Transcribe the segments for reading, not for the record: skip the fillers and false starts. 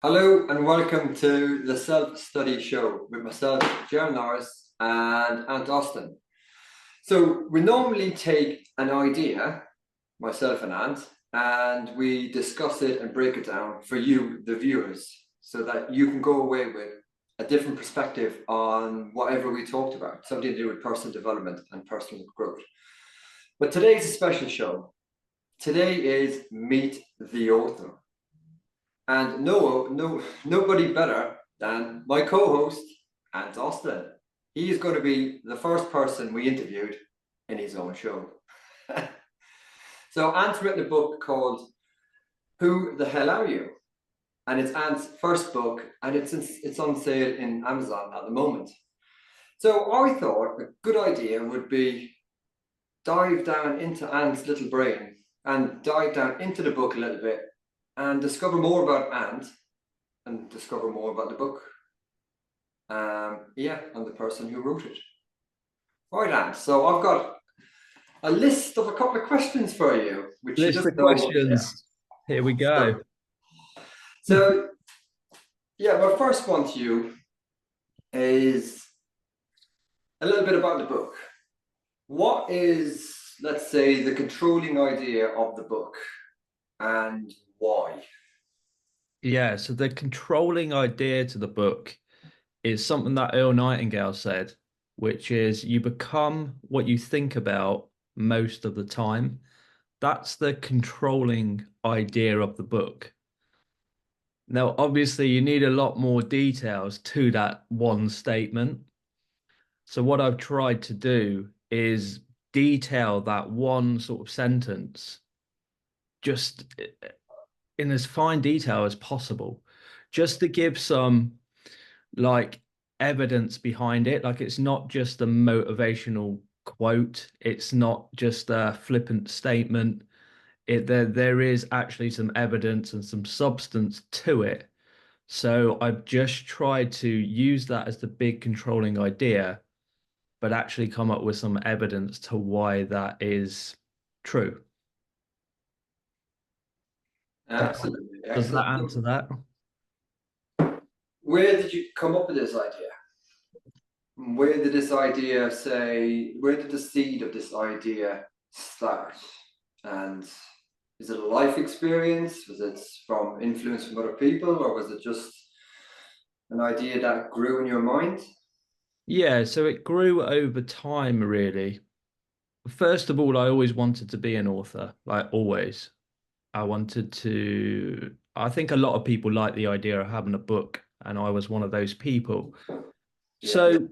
Hello and welcome to the Self-Study Show with myself, Jer Norris and Ant Austen. So we normally take an idea, myself and Ant, and we discuss it and break it down for you, the viewers, so that you can go away with a different perspective on whatever we talked about, something to do with personal development and personal growth. But today's a special show. Today is Meet the Author. And nobody better than my co-host, Ant Austen. He is going to be the first person we interviewed in his own show. So Ant's written a book called Who the Hell Are You? And it's Ant's first book, and it's on sale in Amazon at the moment. So I thought a good idea would be dive down into Ant's little brain and dive down into the book a little bit and discover more about Ant and discover more about the book. And the person who wrote it. Right, Ant. So I've got a list of a couple of questions for you, which you List just of know. Yeah. questions. Here we go. So, so yeah, my first one to you is a little bit about the book. What is, let's say, the controlling idea of the book, and why? Yeah, so the controlling idea to the book is something that Earl Nightingale said, which is you become what you think about most of the time. That's the controlling idea of the book. Now, obviously, you need a lot more details to that one statement. So, what I've tried to do is detail that one sort of sentence just in as fine detail as possible, just to give some like evidence behind it. Like it's not just a motivational quote, it's not just a flippant statement. There is actually some evidence and some substance to it. So I've just tried to use that as the big controlling idea, but actually come up with some evidence to why that is true. Does, Absolutely. does that Excellent. answer that? Where did you come up with this idea? Where did this idea say, where did the seed of this idea start? And is it a life experience? Was it from influence from other people, or was it just an idea that grew in your mind? Yeah, so it grew over time, really. First of all, I always wanted to be an author, like always. I think a lot of people like the idea of having a book, and I was one of those people. Yeah. So,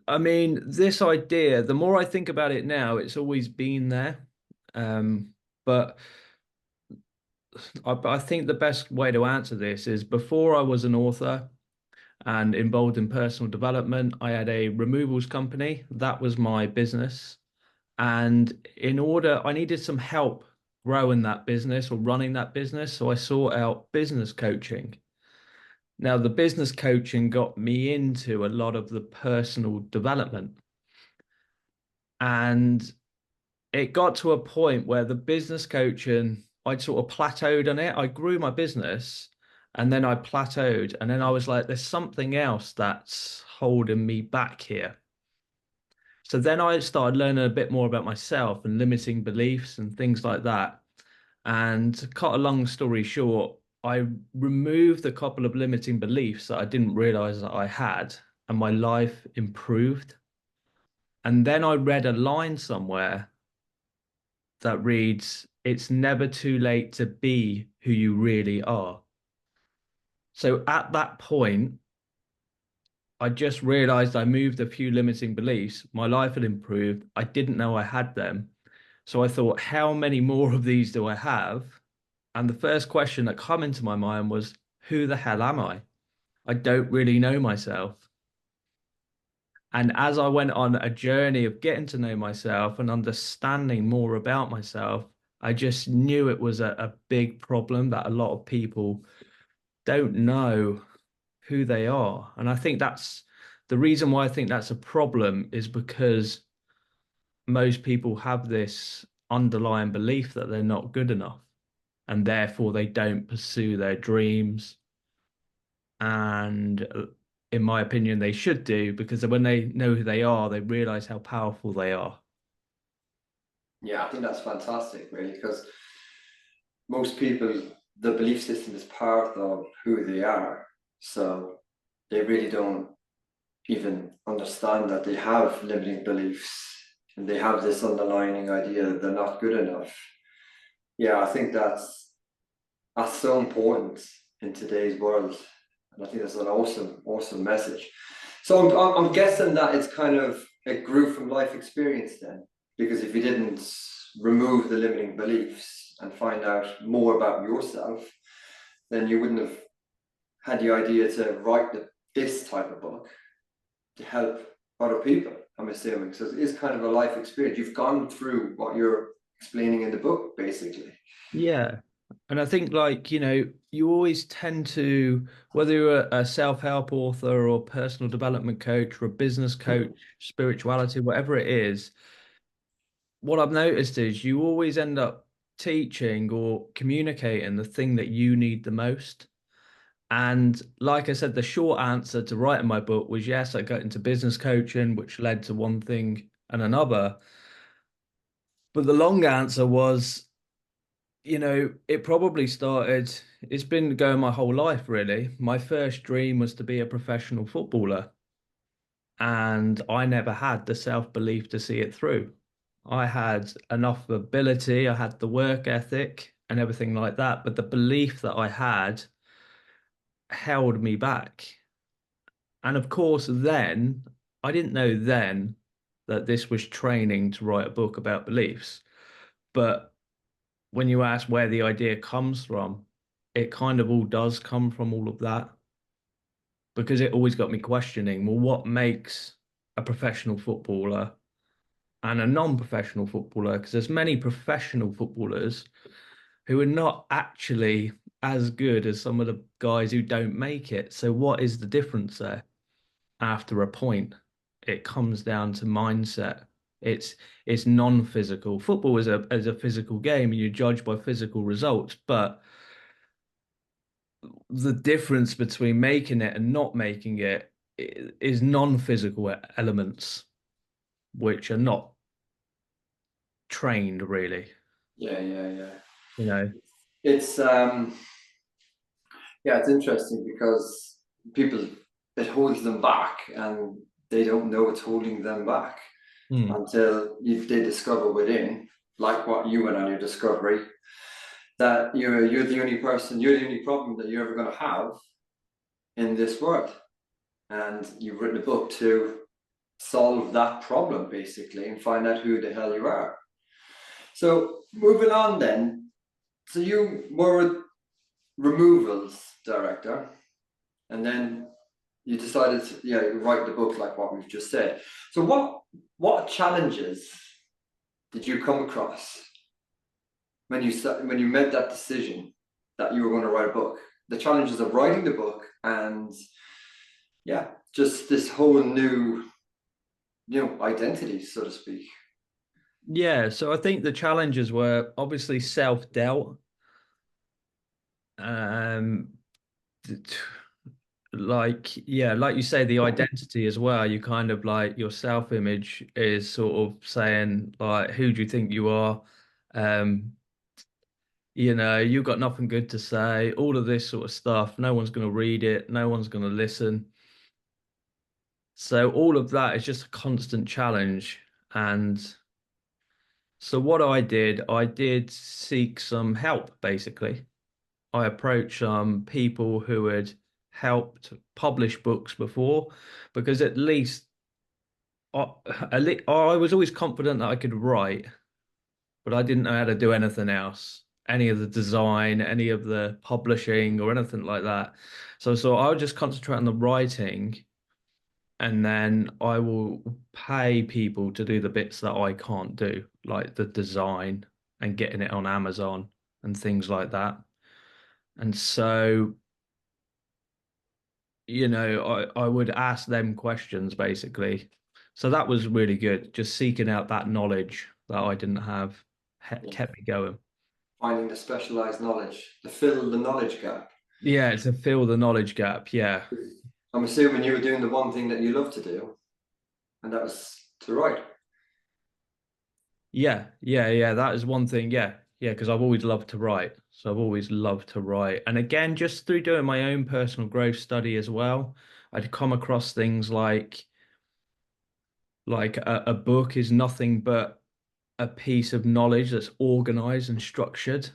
I mean, this idea, the more I think about it now, it's always been there. But I think the best way to answer this is before I was an author and involved in personal development, I had a removals company. That was my business. And I needed some help growing that business or running that business. So I sought out business coaching. Now, the business coaching got me into a lot of the personal development. And it got to a point where the business coaching, I'd sort of plateaued on it. I grew my business and then I plateaued. And then I was like, there's something else that's holding me back here. So then I started learning a bit more about myself and limiting beliefs and things like that. And to cut a long story short, I removed a couple of limiting beliefs that I didn't realize that I had, and my life improved. And then I read a line somewhere that reads, "It's never too late to be who you really are." So at that point, I just realized I moved a few limiting beliefs. My life had improved. I didn't know I had them. So I thought, how many more of these do I have? And the first question that come into my mind was, who the hell am I? I don't really know myself. And as I went on a journey of getting to know myself and understanding more about myself, I just knew it was a big problem that a lot of people don't know who they are. And I think that's the reason why I think that's a problem is because most people have this underlying belief that they're not good enough. and therefore they don't pursue their dreams. And in my opinion, they should do, because when they know who they are, they realize how powerful they are. Yeah, I think that's fantastic, really, because most people, the belief system is part of who they are. So they really don't even understand that they have limiting beliefs and they have this underlying idea that they're not good enough. Yeah, I think that's so important in today's world. And I think that's an awesome, awesome message. So I'm guessing that it's kind of, it grew from life experience then, because if you didn't remove the limiting beliefs and find out more about yourself, then you wouldn't have had the idea to write this type of book to help other people, I'm assuming. So it is kind of a life experience. You've gone through what you're explaining in the book, basically. Yeah. And I think, like, you always tend to, whether you're a self-help author or personal development coach or a business coach, spirituality, whatever it is, what I've noticed is you always end up teaching or communicating the thing that you need the most. And like I said, the short answer to writing my book was yes, I got into business coaching, which led to one thing and another. But the long answer was, it probably started, it's been going my whole life, really. My first dream was to be a professional footballer, and I never had the self-belief to see it through. I had enough ability, I had the work ethic and everything like that, but the belief that I had held me back. And of course, then I didn't know then that this was training to write a book about beliefs. But when you ask where the idea comes from, it kind of all does come from all of that, because it always got me questioning, well, what makes a professional footballer and a non-professional footballer? Because there's many professional footballers who are not actually as good as some of the guys who don't make it. So what is the difference there? After a point, it comes down to mindset. It's it's non-physical. Football is a physical game, and you judge by physical results, but the difference between making it and not making it is non-physical elements, which are not trained really. Yeah, yeah, yeah. You know, It's yeah, it's interesting because people, it holds them back and they don't know it's holding them back Hmm. until they discover within, like what you went on your discovery, that you're the only person, you're the only problem that you're ever going to have in this world, and you've written a book to solve that problem basically and find out who the hell you are. So moving on then, so you were a removals director, and then you decided to, yeah, write the book like what we've just said. So what challenges did you come across when you made that decision that you were going to write a book? The challenges of writing the book, and yeah, just this whole new, identity, so to speak. Yeah, so I think the challenges were obviously self-doubt. Um, like, yeah, like you say, the identity as well. You kind of like your self-image is sort of saying like, who do you think you are? Um, you've got nothing good to say, all of this sort of stuff. No one's going to read it, no one's going to listen. So all of that is just a constant challenge. And so what I did seek some help, basically. I approached some people who had helped publish books before, because I, I was always confident that I could write, but I didn't know how to do anything else, any of the design, any of the publishing, or anything like that. So I'll just concentrate on the writing, and then I will pay people to do the bits that I can't do, like the design and getting it on Amazon and things like that. And so, I would ask them questions basically. So that was really good. Just seeking out that knowledge that I didn't have Yeah. kept me going. finding the specialized knowledge, to fill the knowledge gap. Yeah, to fill the knowledge gap. Yeah. I'm assuming you were doing the one thing that you love to do, and that was to write. Yeah. That is one thing. Yeah, because I've always loved to write. So I've always loved to write. And again, just through doing my own personal growth study as well, I'd come across things like a book is nothing but a piece of knowledge that's organized and structured.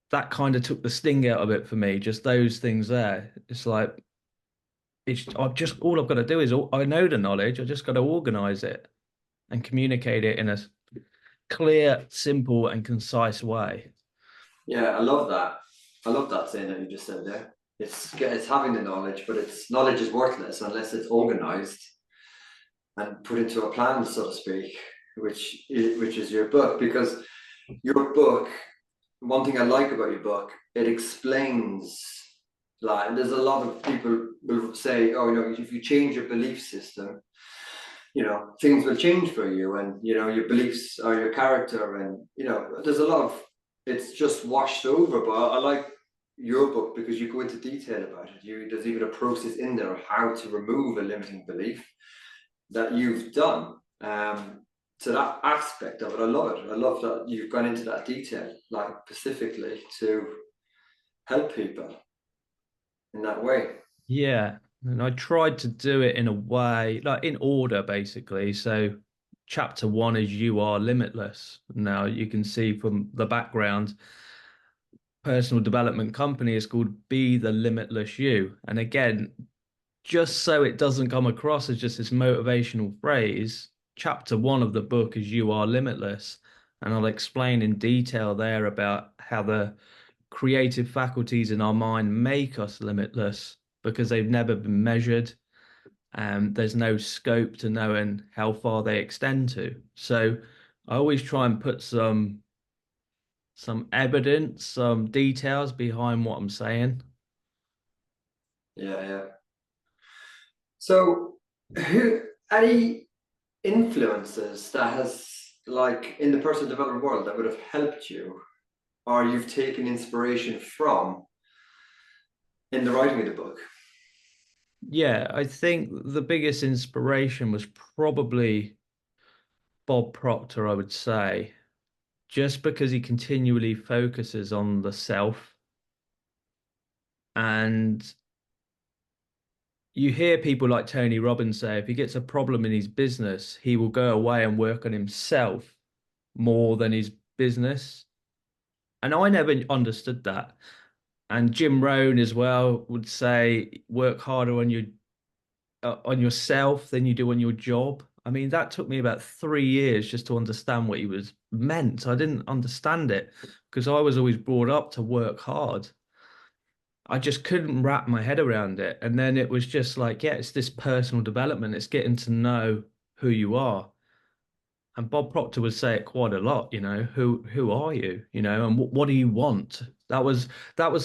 That kind of took the sting out of it for me. Just those things there. It's like I've just all I've got to do is I know the knowledge. I just got to organize it and communicate it in a clear, simple, and concise way. Yeah, I love that. I love that saying that you just said there. It's having the knowledge, but it's knowledge is worthless unless it's organized and put into a plan, so to speak, which is your book. Because your book, one thing I like about your book, it explains. Like, there's a lot of people will say, oh, if you change your belief system, things will change for you, and your beliefs are your character, and there's a lot of, it's just washed over. But I like your book because you go into detail about it. There's even a process in there of how to remove a limiting belief that you've done. So that aspect of it, I love it. I love that you've gone into that detail, like specifically to help people in that way. Yeah. And I tried to do it in a way, like in order, basically. So, chapter one is You Are Limitless. Now, you can see from the background, personal development company is called Be the Limitless You. And again, just so it doesn't come across as just this motivational phrase, chapter one of the book is You Are Limitless. And I'll explain in detail there about how the creative faculties in our mind make us limitless because they've never been measured. There's no scope to knowing how far they extend to. So I always try and put some evidence, some details behind what I'm saying. Yeah, yeah. So, who any influences that has, like, in the personal development world, that would have helped you, or you've taken inspiration from in the writing of the book? Yeah, I think the biggest inspiration was probably Bob Proctor, I would say, just because he continually focuses on the self. And you hear people like Tony Robbins say if he gets a problem in his business, he will go away and work on himself more than his business. And I never understood that. And Jim Rohn as well would say work harder on yourself than you do on your job. I mean, that took me about 3 years just to understand what he was meant. I didn't understand it because I was always brought up to work hard. I just couldn't wrap my head around it. And then it was just like, yeah, it's this personal development. It's getting to know who you are. And Bob Proctor would say it quite a lot, who are you, and what do you want? That was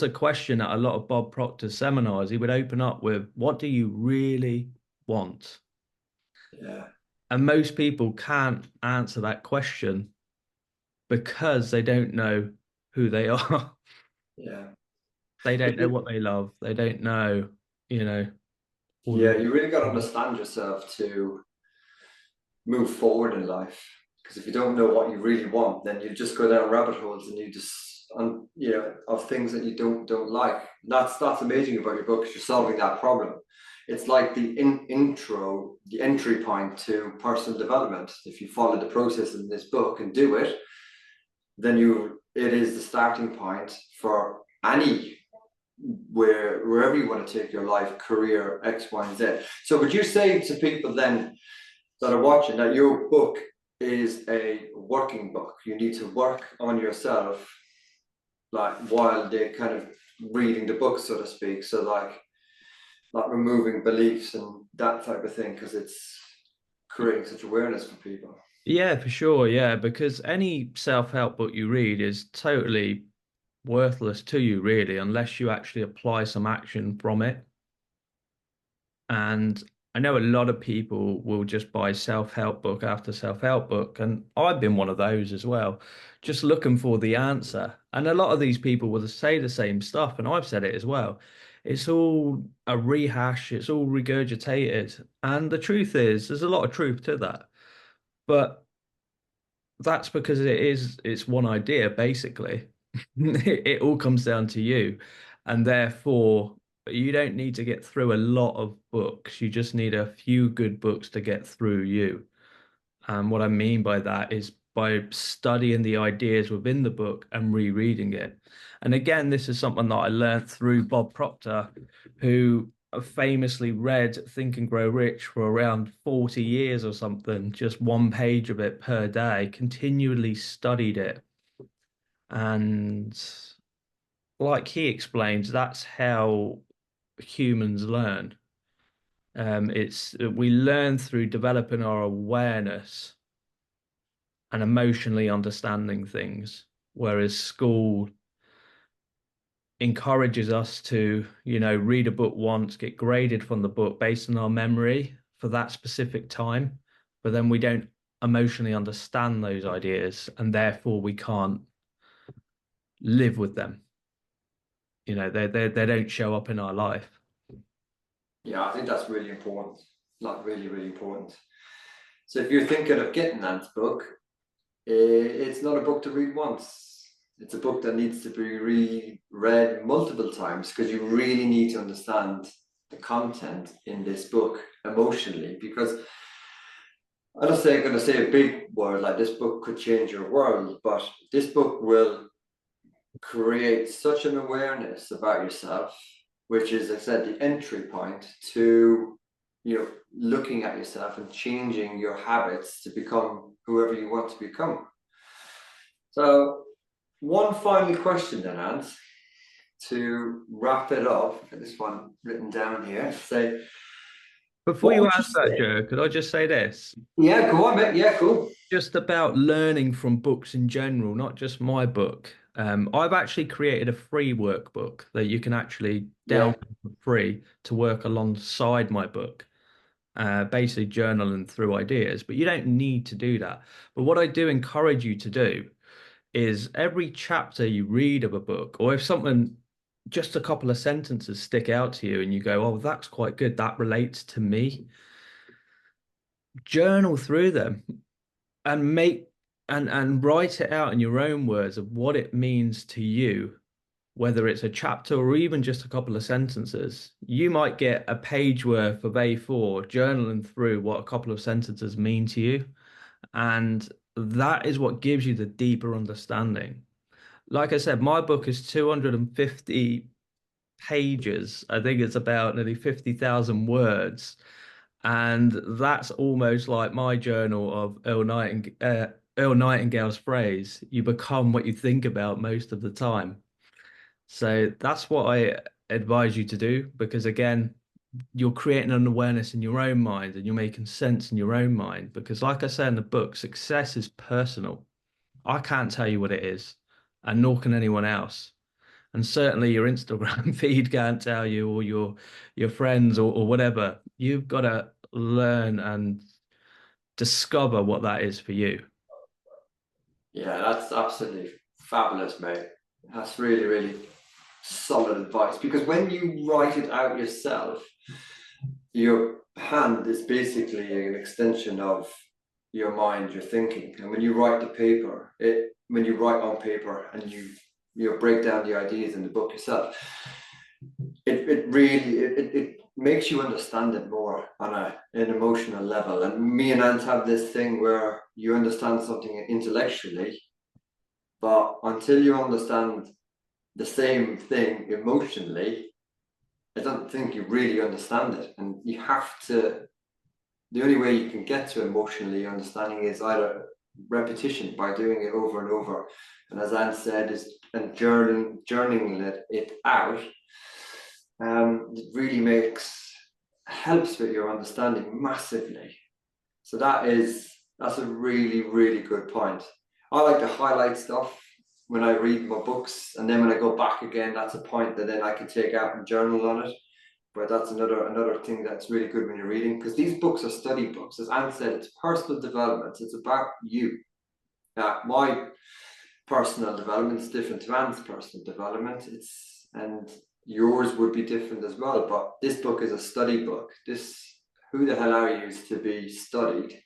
a question at a lot of Bob Proctor seminars. He would open up with, what do you really want? Yeah, And most people can't answer that question because they don't know who they are. yeah. They don't know You- what they love. They don't know, you know, all yeah, of you really got to the understand yourself to move forward in life. Because if you don't know what you really want, then you just go down rabbit holes, and you just, of things that you don't like. That's amazing about your book, because you're solving that problem. It's like the intro, the entry point to personal development. If you follow the process in this book and do it, then it is the starting point for any, wherever you want to take your life, career, X, Y, and Z. So would you say to people then that are watching that your book is a working book? You need to work on yourself, like, while they're kind of reading the book, so to speak. So like removing beliefs and that type of thing, because it's creating such awareness for people. Yeah, for sure. Yeah, because any self-help book you read is totally worthless to you, really, unless you actually apply some action from it. And I know a lot of people will just buy self-help book after self-help book, and I've been one of those as well, just looking for the answer. And a lot of these people will say the same stuff, and I've said it as well. It's all a rehash, it's all regurgitated. And the truth is, there's a lot of truth to that. But that's because it's one idea, basically. It all comes down to you. And therefore, you don't need to get through a lot of books. You just need a few good books to get through you. And what I mean by that is by studying the ideas within the book and rereading it. And again, this is something that I learned through Bob Proctor, who famously read Think and Grow Rich for around 40 years or something, just one page of it per day, continually studied it. And like he explains, that's how humans learn. It's we learn through developing our awareness and emotionally understanding things, whereas school encourages us to, read a book once, get graded from the book based on our memory for that specific time, but then we don't emotionally understand those ideas, and therefore we can't live with them. They don't show up in our life. Yeah, I think that's really important. Like really, really important. So if you're thinking of getting Ant's book, it's not a book to read once. It's a book that needs to be reread multiple times because you really need to understand the content in this book emotionally. Because I'm not saying going to say a big word like this book could change your world, but this book will create such an awareness about yourself, which is, as I said, the entry point to looking at yourself and changing your habits to become whoever you want to become. So one final question then, Ant, to wrap it up. Get this one written down here. Say, Before what you would you ask that, say? Joe, could I just say this? Yeah, go on, mate. Yeah, cool. Just about learning from books in general, not just my book. I've actually created a free workbook that you can actually Yeah, download for free to work alongside my book, basically journaling through ideas. But you don't need to do that. But what I do encourage you to do is every chapter you read of a book, or if something, just a couple of sentences stick out to you and you go, oh, that's quite good, that relates to me, journal through them and make and write it out in your own words of what it means to you, whether it's a chapter or even just a couple of sentences. You might get a page worth of A4 journaling through what a couple of sentences mean to you. And that is what gives you the deeper understanding. Like I said, my book is 250 pages. I think it's about nearly 50,000 words. And that's almost like my journal of Earl Nightingale's phrase, you become what you think about most of the time. So that's what I advise you to do, because again, you're creating an awareness in your own mind and you're making sense in your own mind. Because, like I say in the book, success is personal. I can't tell you what it is, and nor can anyone else. And certainly your Instagram feed can't tell you, or your friends, or whatever. You've got to learn and discover what that is for you. yeah, that's absolutely fabulous, mate. That's really, really solid advice because when you write it out yourself, your hand is basically an extension of your mind, your thinking. And when you write the paper, when you write on paper and you break down the ideas in the book yourself, it really it makes you understand it more on an emotional level. And me and Ant have this thing where you understand something intellectually, but until you understand the same thing emotionally, I don't think you really understand it. And you have to, the only way you can get to emotionally understanding is either repetition by doing it over and over. And as Anne said, is and journaling it out, it really helps with your understanding massively. So that's a really, really good point. I like to highlight stuff when I read my books, and then when I go back again, that's a point that then I can take out and journal on it. But that's another thing that's really good when you're reading, because these books are study books. As Ant said, it's personal development. It's about you. My personal development is different to Ant's personal development. And yours would be different as well. But this book is a study book. Who the hell are you to be studied?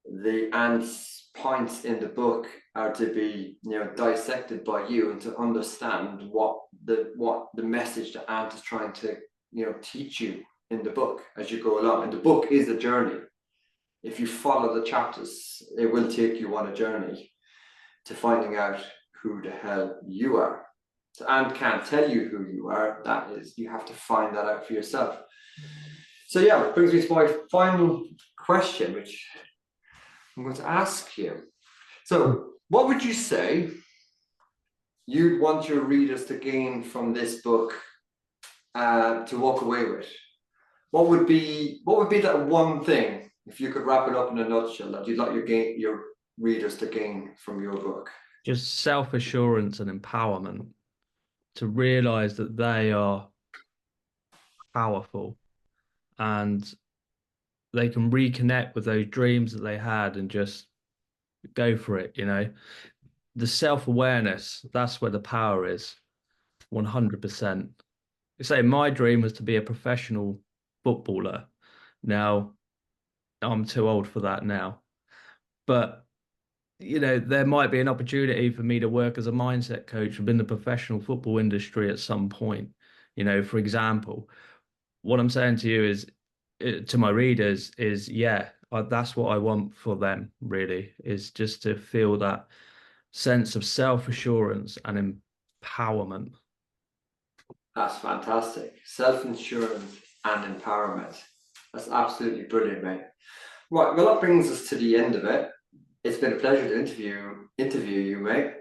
The Ant's points in the book are to be, dissected by you and to understand what the message that Ant is trying to, teach you in the book as you go along. And the book is a journey. If you follow the chapters, it will take you on a journey to finding out who the hell you are. So Ant can't tell you who you are. That is, you have to find that out for yourself. So yeah, it brings me to my final question, which I'm going to ask you. So what would you say you'd want your readers to gain from this book, to walk away with? What would be that one thing, if you could wrap it up in a nutshell, that you'd like your readers to gain from your book? Just self-assurance and empowerment, to realize that they are powerful and they can reconnect with those dreams that they had and just go for it, The self-awareness, that's where the power is, 100%. You say my dream was to be a professional footballer. Now, I'm too old for that now. But, there might be an opportunity for me to work as a mindset coach within the professional football industry at some point. For example, what I'm saying to you is, to my readers is, yeah, that's what I want for them, really, is just to feel that sense of self-assurance and empowerment. That's fantastic. Self-assurance and empowerment. That's absolutely brilliant, mate. Right, well, that brings us to the end of it. It's been a pleasure to interview you, mate.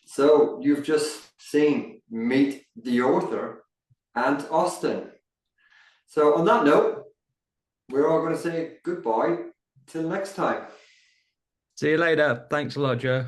So you've just seen Meet the Author, Ant Austen. So on that note, we're all going to say goodbye till next time. See you later. Thanks a lot, Joe.